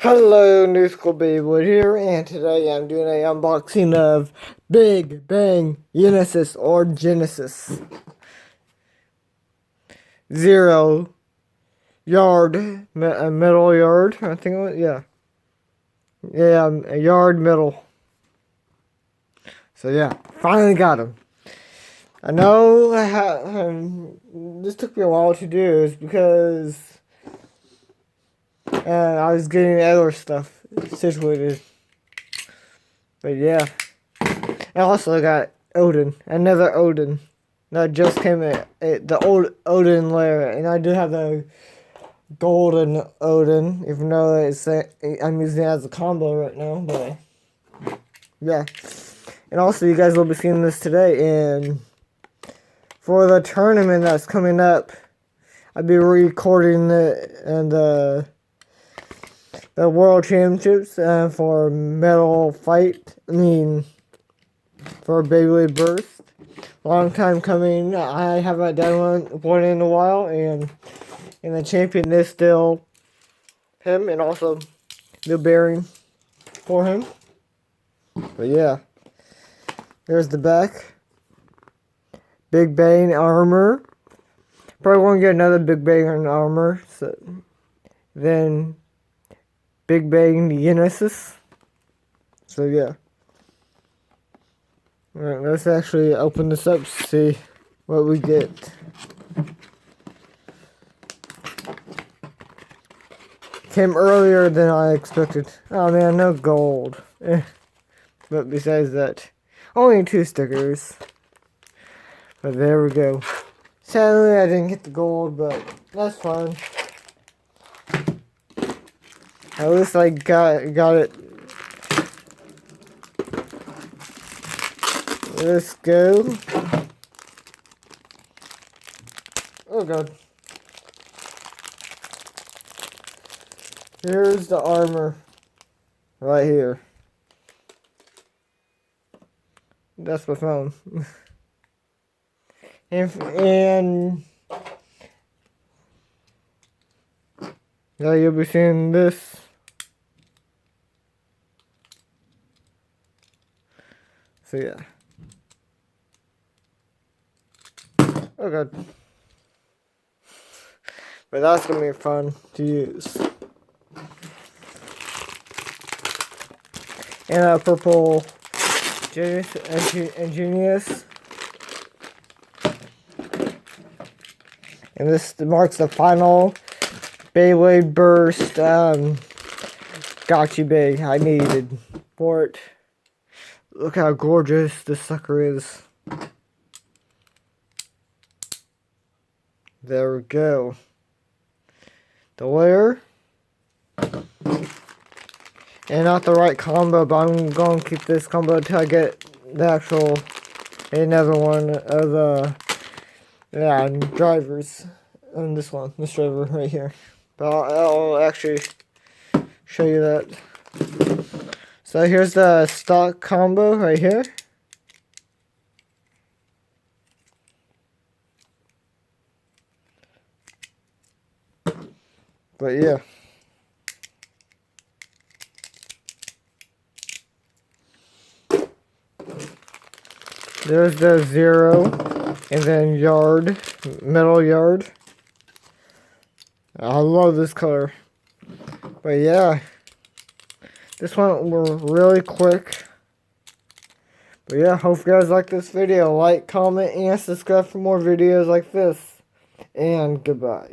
Hello, New School Babywood here, and today I'm doing an unboxing of Big Bang yENESIS or Genesis 0 yard, metal yard, I think it was, yeah, a yard metal. So yeah, finally got him. I know this took me a while to do, is because I was getting other stuff situated. But yeah. I also got Odin. Another Odin. That just came in. The old Odin layer. And I do have the golden Odin. Even though I'm using it as a combo right now. But yeah. And also you guys will be seeing this today. And for the tournament that's coming up, I'll be recording it and the World Championships for medal fight. For Beyblade Burst. Long time coming. I haven't done one in a while, and the champion is still him, and also the bearing for him. But yeah, there's the back. Big Bang armor. Probably won't get another Big Bang armor. So then Big Bang yENESIS. So yeah. Alright, let's actually open this up to see what we get. Came earlier than I expected. Oh man, no gold. But besides that, only 2 stickers. But there we go. Sadly, I didn't get the gold, but that's fine. At least I got it. Let's go. Oh god. Here's the armor. Right here. That's my phone. and now you'll be seeing this. So yeah. Oh god. But that's gonna be fun to use. And a purple Genius. And this marks the final Beyblade Burst Gotcha Bag I needed for it. Look how gorgeous this sucker is. There we go. The layer. And not the right combo, but I'm going to keep this combo until I get the actual, another one of the, drivers. And this driver right here. But I'll actually show you that. So here's the stock combo right here. But yeah. There's the 0 and then yard, metal yard. I love this color. But yeah. This one were really quick. But yeah, hope you guys like this video. Like, comment, and subscribe for more videos like this. And goodbye.